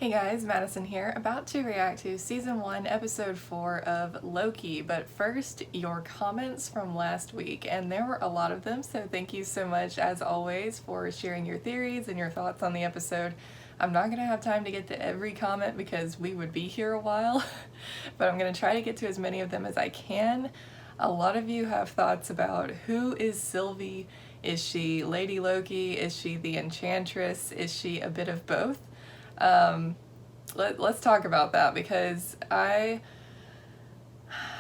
Hey guys, Madison here, about to react to Season 1, Episode 4 of Loki, but first, your comments from last week, and there were a lot of them, so thank you so much, as always, for sharing your theories and your thoughts on the episode. I'm not going to have time to get to every comment because we would be here a while, but I'm going to try to get to as many of them as I can. A lot of you have thoughts about who is Sylvie? Is she Lady Loki? Is she the Enchantress? Is she a bit of both? Let's talk about that because I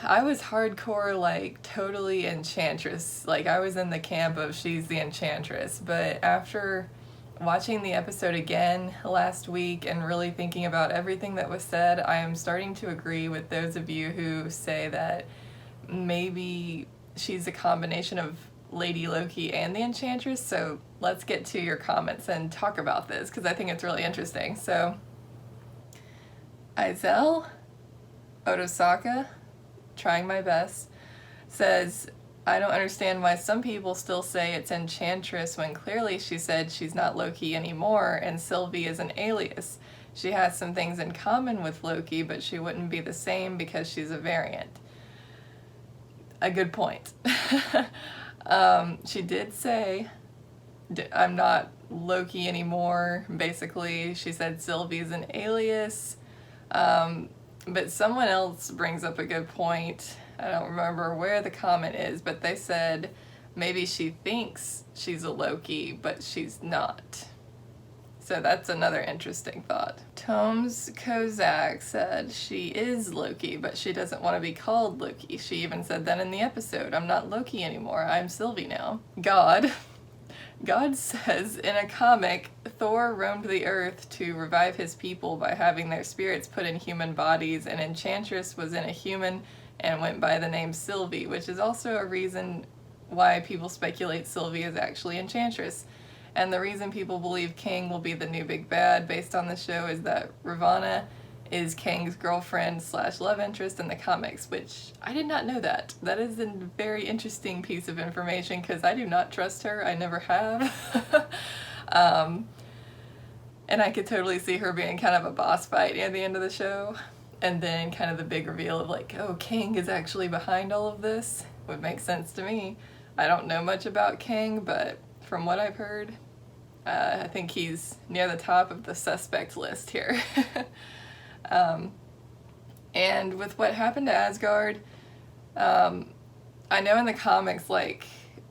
was hardcore, like, totally Enchantress. Like, I was in the camp of she's the Enchantress, but after watching the episode again last week and really thinking about everything that was said, I am starting to agree with those of you who say that maybe she's a combination of Lady Loki and the Enchantress. So let's get to your comments and talk about this because I think it's really interesting. So Izel Otosaka, trying my best, says, I don't understand why some people still say it's Enchantress when clearly she said she's not Loki anymore and Sylvie is an alias. She has some things in common with Loki, but she wouldn't be the same because she's a variant. A good point. She did say, I'm not Loki anymore, basically. She said Sylvie's an alias. But someone else brings up a good point. I don't remember where the comment is, but they said maybe she thinks she's a Loki, but she's not. So that's another interesting thought. Tomes Kozak said she is Loki, but she doesn't want to be called Loki. She even said that in the episode. I'm not Loki anymore. I'm Sylvie now. God says in a comic, Thor roamed the earth to revive his people by having their spirits put in human bodies, and Enchantress was in a human and went by the name Sylvie, which is also a reason why people speculate Sylvie is actually Enchantress. And the reason people believe Kang will be the new big bad based on the show is that Ravonna is Kang's girlfriend / love interest in the comics, which I did not know that. That is a very interesting piece of information because I do not trust her. I never have. And I could totally see her being kind of a boss fight near the end of the show. And then kind of the big reveal of like, oh, Kang is actually behind all of this. Would make sense to me. I don't know much about Kang, but from what I've heard, I think he's near the top of the suspect list here. And with what happened to Asgard, I know in the comics, like,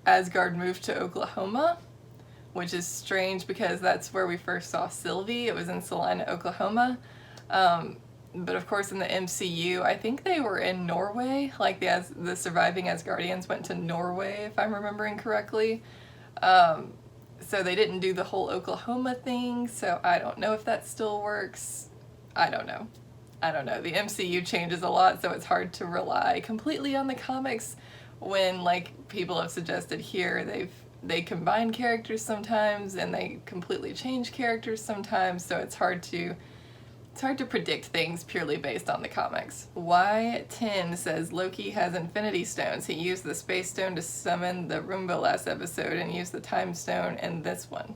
Asgard moved to Oklahoma, which is strange because that's where we first saw Sylvie. It was in Salina, Oklahoma. But of course in the MCU, I think they were in Norway. Like the surviving Asgardians went to Norway, if I'm remembering correctly. So they didn't do the whole Oklahoma thing, so I don't know if that still works. I don't know. The MCU changes a lot, so it's hard to rely completely on the comics when, like people have suggested here, they combine characters sometimes and they completely change characters sometimes, so it's hard to predict things purely based on the comics. Y10 says Loki has Infinity Stones. He used the Space Stone to summon the Roomba last episode and used the Time Stone in this one.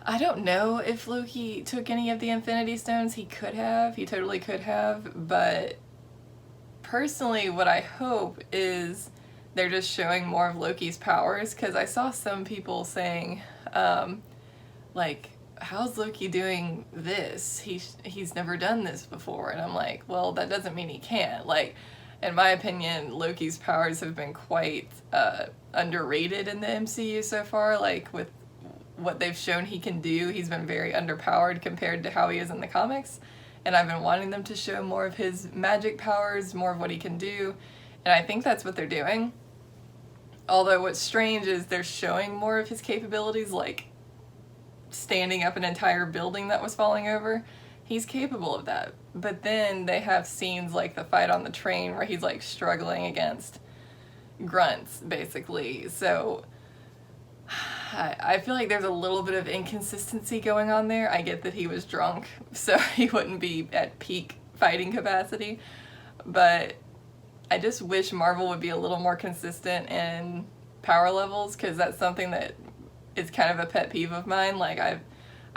I don't know if Loki took any of the Infinity Stones. He could have. He totally could have. But personally, what I hope is they're just showing more of Loki's powers, because I saw some people saying, like, how's Loki doing this? He's never done this before. And I'm like, well, that doesn't mean he can't. Like, in my opinion, Loki's powers have been quite underrated in the MCU so far. Like, with what they've shown he can do, he's been very underpowered compared to how he is in the comics. And I've been wanting them to show more of his magic powers, more of what he can do. And I think that's what they're doing. Although what's strange is they're showing more of his capabilities, like standing up an entire building that was falling over. He's capable of that. But then they have scenes like the fight on the train where he's like struggling against grunts, basically. So I feel like there's a little bit of inconsistency going on there. I get that he was drunk, so he wouldn't be at peak fighting capacity. But I just wish Marvel would be a little more consistent in power levels, because that's something that is kind of a pet peeve of mine. Like, I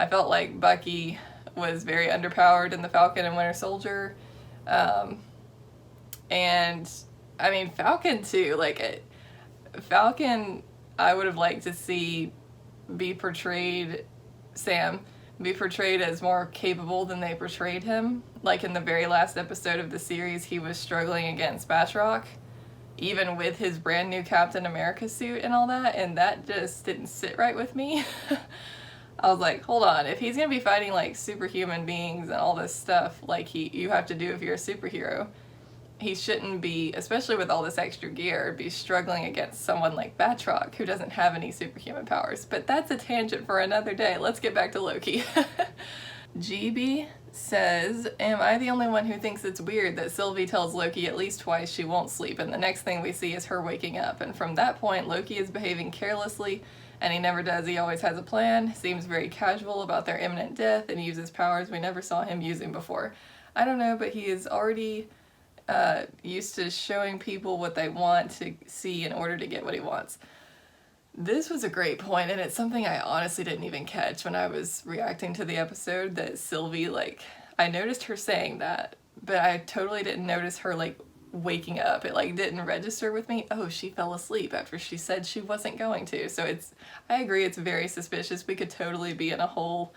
felt like Bucky was very underpowered in the Falcon and Winter Soldier. And I mean, Falcon too, like Falcon, I would have liked to see Sam be portrayed as more capable than they portrayed him. Like in the very last episode of the series, he was struggling against Batroc, even with his brand new Captain America suit and all that, and that just didn't sit right with me. I was like, hold on, if he's gonna be fighting like superhuman beings and all this stuff like you have to do if you're a superhero, he shouldn't be, especially with all this extra gear, be struggling against someone like Batroc who doesn't have any superhuman powers. But that's a tangent for another day. Let's get back to Loki. GB says, am I the only one who thinks it's weird that Sylvie tells Loki at least twice she won't sleep, and the next thing we see is her waking up, and from that point Loki is behaving carelessly, and he never does. He always has a plan, seems very casual about their imminent death, and uses powers we never saw him using before. I don't know, but he is already used to showing people what they want to see in order to get what he wants. This was a great point, and it's something I honestly didn't even catch when I was reacting to the episode, that Sylvie, like, I noticed her saying that, but I totally didn't notice her, like, waking up. It, like, didn't register with me. Oh, she fell asleep after she said she wasn't going to. So I agree, it's very suspicious. We could totally be in a whole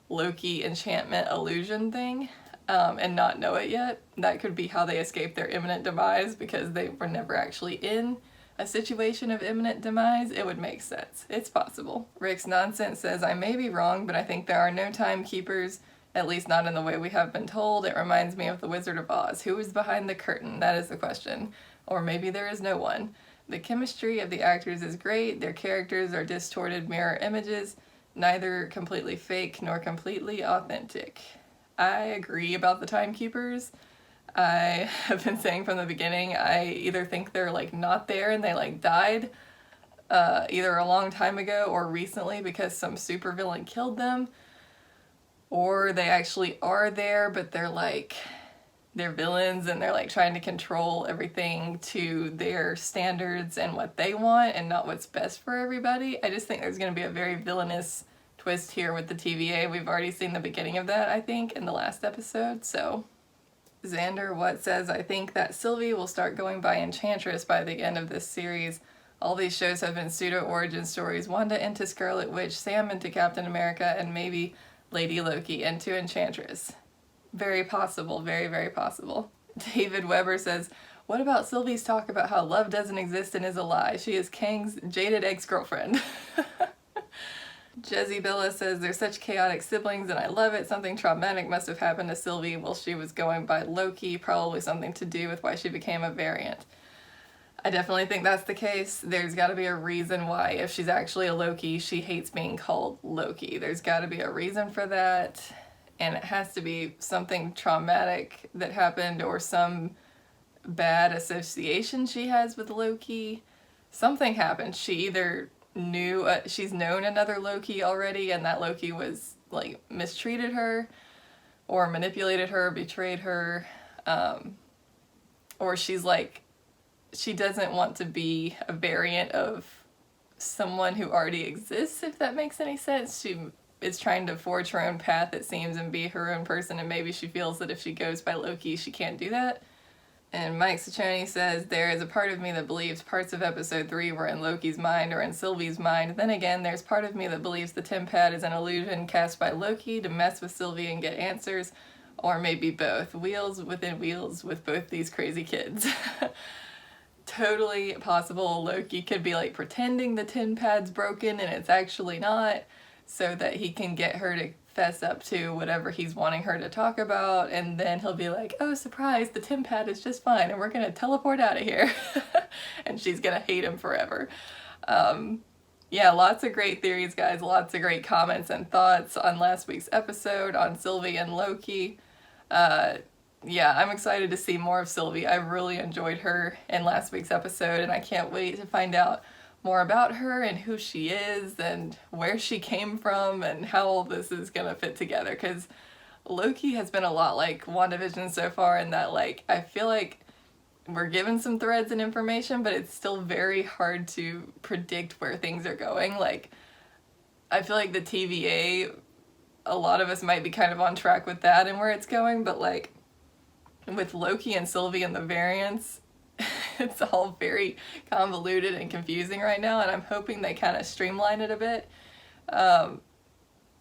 Loki enchantment illusion thing. And not know it yet. That could be how they escape their imminent demise, because they were never actually in a situation of imminent demise. It would make sense. It's possible. Rick's Nonsense says, I may be wrong, but I think there are no timekeepers, at least not in the way we have been told. It reminds me of the Wizard of Oz. Who is behind the curtain? That is the question. Or maybe there is no one. The chemistry of the actors is great. Their characters are distorted mirror images, neither completely fake nor completely authentic. I agree about the timekeepers. I have been saying from the beginning, I either think they're like not there and they like died either a long time ago or recently because some supervillain killed them, or they actually are there but they're villains and they're like trying to control everything to their standards and what they want and not what's best for everybody. I just think there's going to be a very villainous twist here with the TVA. We've already seen the beginning of that, I think, in the last episode. So Xander What says, I think that Sylvie will start going by Enchantress by the end of this series. All these shows have been pseudo-origin stories. Wanda into Scarlet Witch, Sam into Captain America, and maybe Lady Loki into Enchantress. Very possible, very, very possible. David Weber says, what about Sylvie's talk about how love doesn't exist and is a lie? She is Kang's jaded ex-girlfriend. Jezzy Billa says, they're such chaotic siblings and I love it. Something traumatic must have happened to Sylvie while she was going by Loki, probably something to do with why she became a variant. I definitely think that's the case. There's got to be a reason why, if she's actually a Loki, she hates being called Loki. There's got to be a reason for that, and it has to be something traumatic that happened or some bad association she has with Loki. Something happened. She either knew she's known another Loki already and that Loki was like mistreated her or manipulated her, betrayed her, or she's like, she doesn't want to be a variant of someone who already exists, if that makes any sense. She is trying to forge her own path, it seems, and be her own person, and maybe she feels that if she goes by Loki she can't do that. And Mike Ciccone says, there is a part of me that believes parts of episode 3 were in Loki's mind or in Sylvie's mind. Then again, there's part of me that believes the TemPad is an illusion cast by Loki to mess with Sylvie and get answers. Or maybe both. Wheels within wheels with both these crazy kids. Totally possible. Loki could be like pretending the TemPad's broken and it's actually not, so that he can get her to fess up to whatever he's wanting her to talk about, and then he'll be like, oh surprise, the TemPad is just fine and we're gonna teleport out of here. And she's gonna hate him forever. Yeah, lots of great theories, guys, lots of great comments and thoughts on last week's episode on Sylvie and Loki. Yeah, I'm excited to see more of Sylvie. I really enjoyed her in last week's episode and I can't wait to find out more about her and who she is and where she came from and how all this is gonna fit together, because Loki has been a lot like WandaVision so far in that, like, I feel like we're given some threads and information, but it's still very hard to predict where things are going. Like, I feel like the TVA a lot of us might be kind of on track with that and where it's going, but like with Loki and Sylvie and the variants, it's all very convoluted and confusing right now, and I'm hoping they kind of streamline it a bit,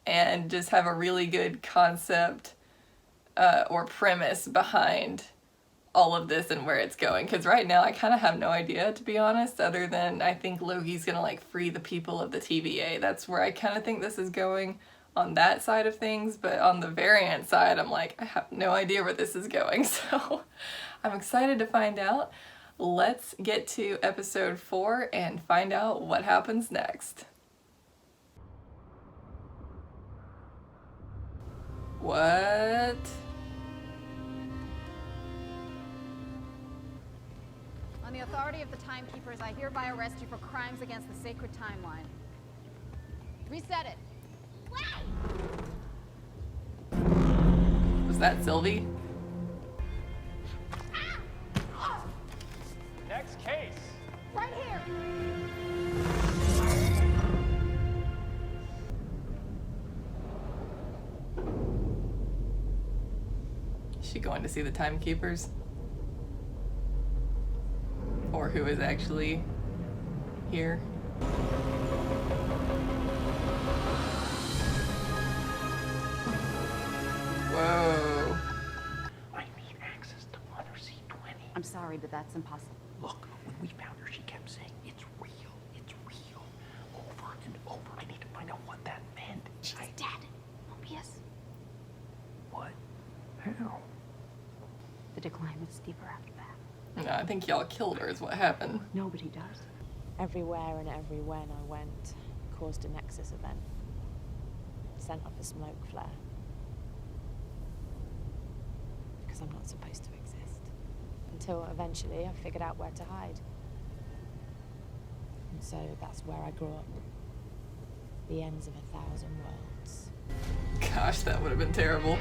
and just have a really good concept or premise behind all of this and where it's going. Because right now I kind of have no idea, to be honest, other than I think Loki's gonna like free the people of the TVA. That's where I kind of think this is going on that side of things, but on the variant side I'm like, I have no idea where this is going, so I'm excited to find out. Let's get to episode 4 and find out what happens next. What? On the authority of the Timekeepers, I hereby arrest you for crimes against the sacred timeline. Reset it. Was that Sylvie? Next case. Right here. Is she going to see the Timekeepers? Or who is actually here? Whoa. I need access to Mother C20. I'm sorry, but that's impossible. Look, when we found her, she kept saying, it's real, over and over. I need to find out what that meant. She's dead. Mobius. What? How? The decline was steeper after that. No, I think y'all killed her is what happened. Nobody does. Everywhere and every when I went caused a Nexus event. Sent up a smoke flare. Because I'm not supposed to exist. Until eventually I figured out where to hide. And so that's where I grew up. The ends of 1,000 worlds. Gosh, that would have been terrible.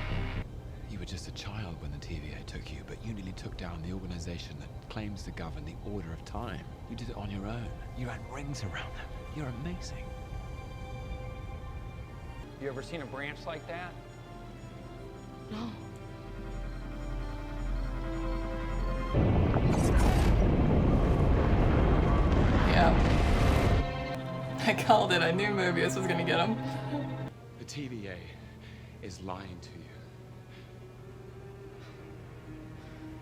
You were just a child when the TVA took you, but you nearly took down the organization that claims to govern the order of time. You did it on your own. You had rings around them. You're amazing. You ever seen a branch like that? No. Yeah. I called it. I knew Mobius was gonna get him. The TVA is lying to you.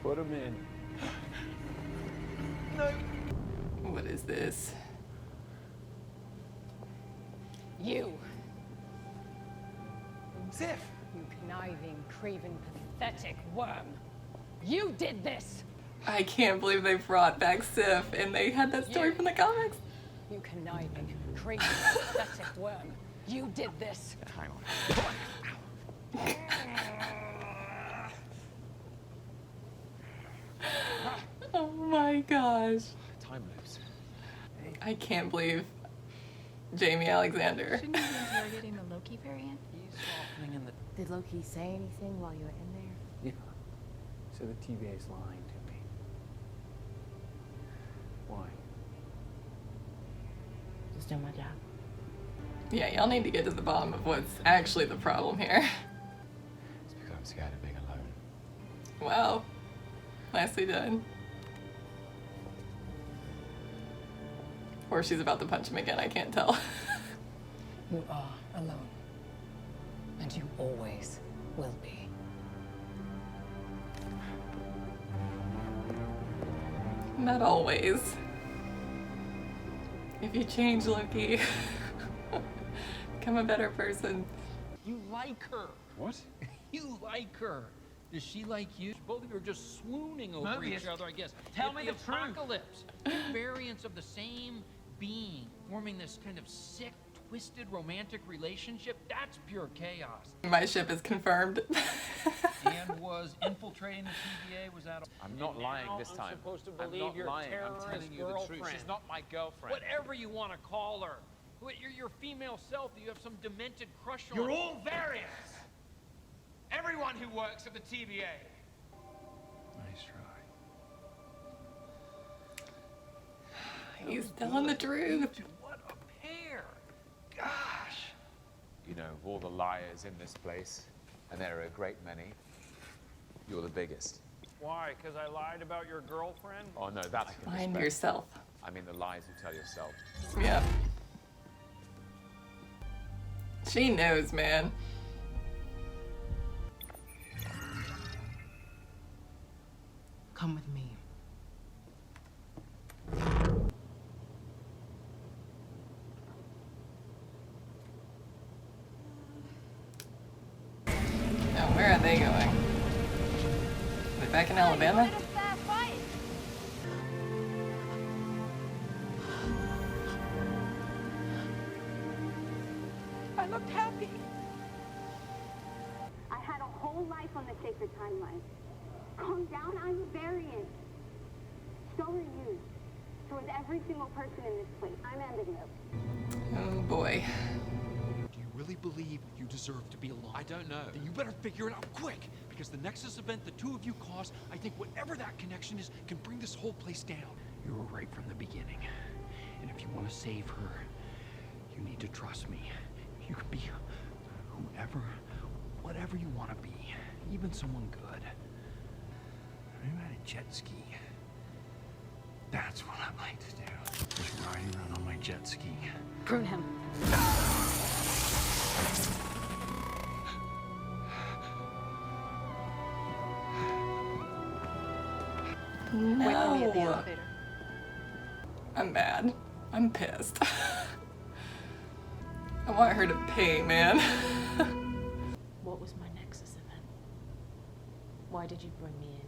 Put him in. What is this? You. Sif! You conniving, craven, pathetic worm. You did this! I can't believe they brought back Sif and they had that story from the comics. You conniving, craven, pathetic worm. You did this! Hang on. Oh my gosh. Time moves. I can't believe Jamie Alexander. Shouldn't you be interrogating the Loki variant? He's softening in the... Did Loki say anything while you were in there? Yeah. So the TVA's lying to me. Why? Just doing my job. Yeah, y'all need to get to the bottom of what's actually the problem here. It's because I'm scared of being alone. Wow. Nicely done. Or she's about to punch him again, I can't tell. You are alone. And you always will be. Not always. If you change, Loki, become a better person. You like her. What? You like her. Does she like you? Both of you are just swooning over each other, I guess. Tell me the truth. Apocalypse. Two variants of the same being forming this kind of sick, twisted romantic relationship. That's pure chaos. My ship is confirmed. And was infiltrating the TVA, was that... I'm not lying this time. I'm supposed to I'm believe not your lying. I'm terrorist telling you the truth. girlfriend. She's not my girlfriend. Whatever you want to call her. Your female self that you have some demented crush on. You're all variants! Everyone who works at the TVA! Nice try. He's telling the truth. What a pair! Gosh! You you know, of all the liars in this place, and there are a great many, you're the biggest. Why? Because I lied about your girlfriend? Oh no, that I can Find respect. yourself. I mean the lies you tell yourself. Yeah. She knows, man. Come with me. Now, where are they going? They back in Alabama? I looked happy. I had a whole life on the sacred timeline. Calm down, I'm a variant. So are you. So is every single person in this place. I'm ending this. Oh boy. Do you really believe you deserve to be alive? I don't know. Then you better figure it out quick, because the Nexus event the two of you caused, I think whatever that connection is, can bring this whole place down. You were right from the beginning. And if you want to save her, you need to trust me. You can be whoever, whatever you want to be. Even someone good. I ride a jet ski. That's what I like to do. Just riding around on my jet ski. Prune him. No. Wait for me at the elevator. I'm mad. I'm pissed. I want her to pay, man. What was my Nexus event? Why did you bring me in?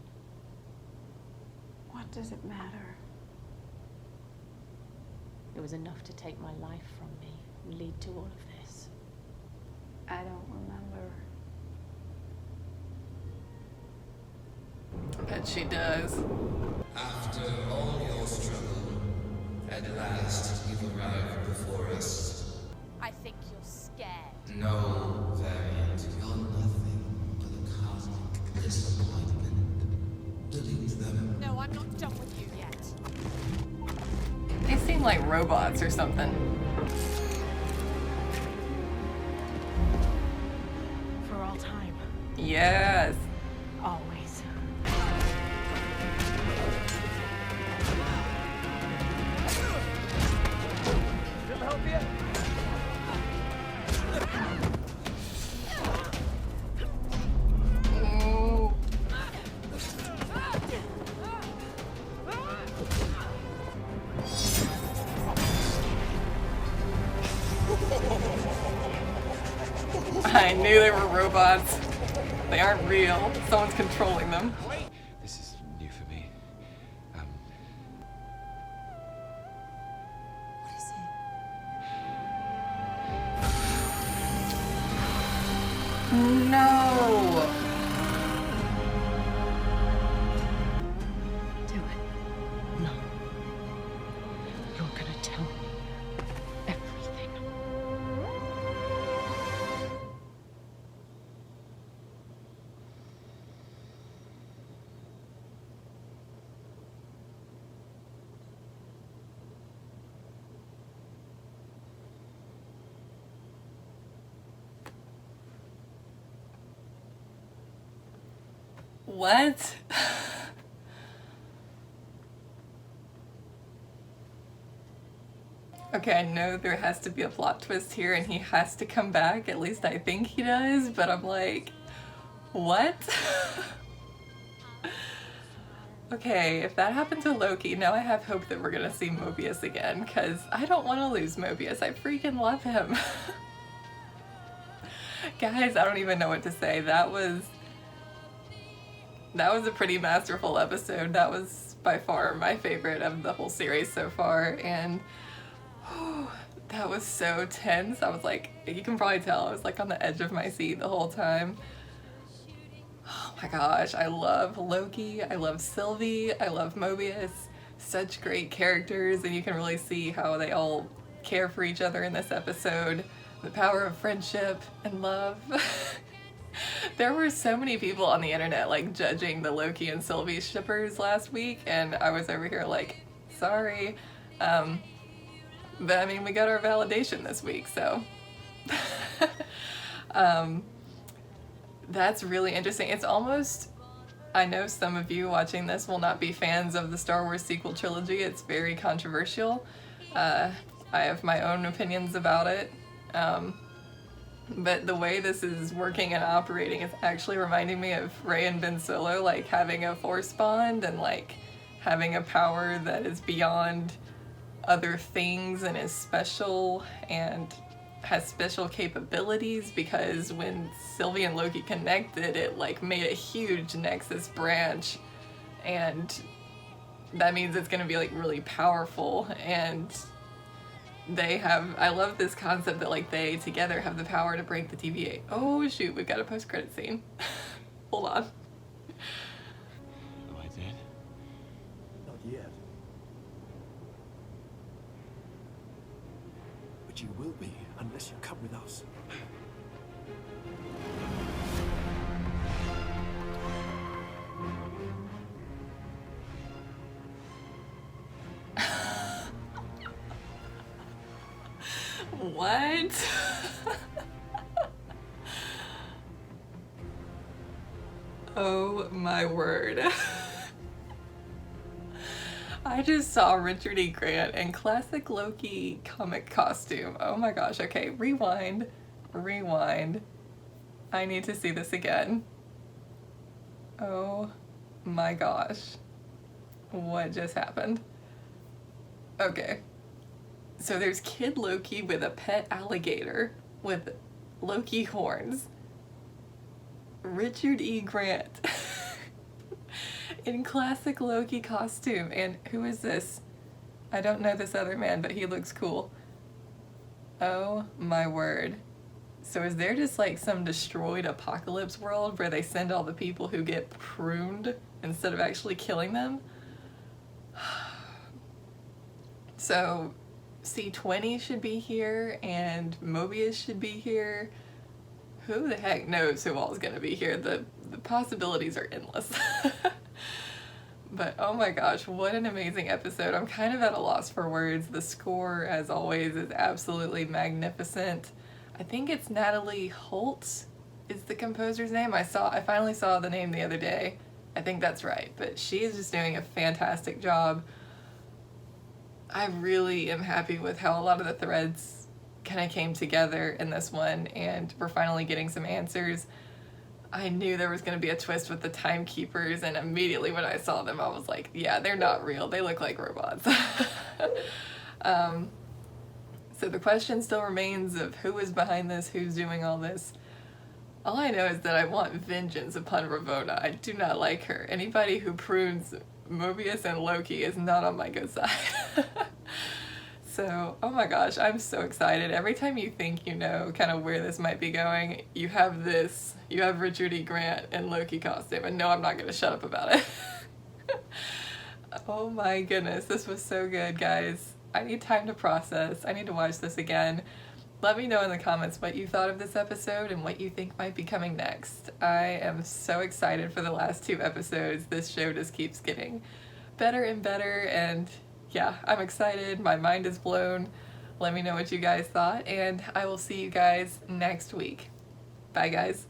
What does it matter? It was enough to take my life from me and lead to all of this. I don't remember. I bet she does. After all your struggle, at last you've arrived before us. I think you're scared. No, Variant, you're nothing but a cosmic disappointment. Delete them. No, I'm not done with you yet. They seem like robots or something. For all time. Yes. Always. Still help you? Oh. I knew they were robots. They aren't real. Someone's controlling them. This is new for me. What is it? No. Do it. No. You're gonna tell me everything. What? Okay, I know there has to be a plot twist here and he has to come back. At least I think he does, but I'm like, what? Okay, if that happened to Loki, now I have hope that we're gonna see Mobius again, because I don't want to lose Mobius. I freaking love him. Guys, I don't even know what to say. That was a pretty masterful episode. That was by far my favorite of the whole series so far, and that was so tense. I was like, you can probably tell, I was like on the edge of my seat the whole time. Oh my gosh, I love Loki, I love Sylvie, I love Mobius. Such great characters, and you can really see how they all care for each other in this episode. The power of friendship and love. There were so many people on the internet like judging the Loki and Sylvie shippers last week, and I was over here like, sorry. But I mean, we got our validation this week, so. That's really interesting. It's almost, I know some of you watching this will not be fans of the Star Wars sequel trilogy. It's very controversial. I have my own opinions about it. But the way this is working and operating is actually reminding me of Rey and Ben Solo, like having a force bond and like having a power that is beyond other things and is special and has special capabilities, because when Sylvie and Loki connected, it like made a huge Nexus branch, and that means it's gonna be like really powerful. And they have, I love this concept that like they together have the power to break the TVA. Oh shoot, we've got a post-credit scene. Hold on. Oh, I did? Not yet. But you will be unless you come with us. What? Oh my word. I just saw Richard E. Grant in classic Loki comic costume. Oh my gosh. Okay, rewind. Rewind. I need to see this again. Oh my gosh. What just happened? Okay. So there's Kid Loki with a pet alligator with Loki horns. Richard E. Grant in classic Loki costume. And who is this? I don't know this other man, but he looks cool. Oh my word. So is there just like some destroyed apocalypse world where they send all the people who get pruned instead of actually killing them? So C20 should be here and Mobius should be here. Who the heck knows who all is going to be here? The possibilities are endless. But oh my gosh, what an amazing episode. I'm kind of at a loss for words. The score, as always, is absolutely magnificent. I think it's Natalie Holtz is the composer's name. I finally saw the name the other day. I think that's right. But she is just doing a fantastic job. I really am happy with how a lot of the threads kind of came together in this one, and we're finally getting some answers. I knew there was going to be a twist with the timekeepers, and immediately when I saw them, I was like, yeah, they're not real. They look like robots. So the question still remains of who is behind this, who's doing all this. All I know is that I want vengeance upon Ravonna. I do not like her. Anybody who prunes Mobius and Loki is not on my good side. So, oh my gosh, I'm so excited. Every time you think you know kind of where this might be going, you have this. You have Richard E. Grant in Loki costume, and no, I'm not going to shut up about it. Oh my goodness, this was so good, guys. I need time to process. I need to watch this again. Let me know in the comments what you thought of this episode and what you think might be coming next. I am so excited for the last 2 episodes. This show just keeps getting better and better, and yeah, I'm excited. My mind is blown. Let me know what you guys thought, and I will see you guys next week. Bye, guys.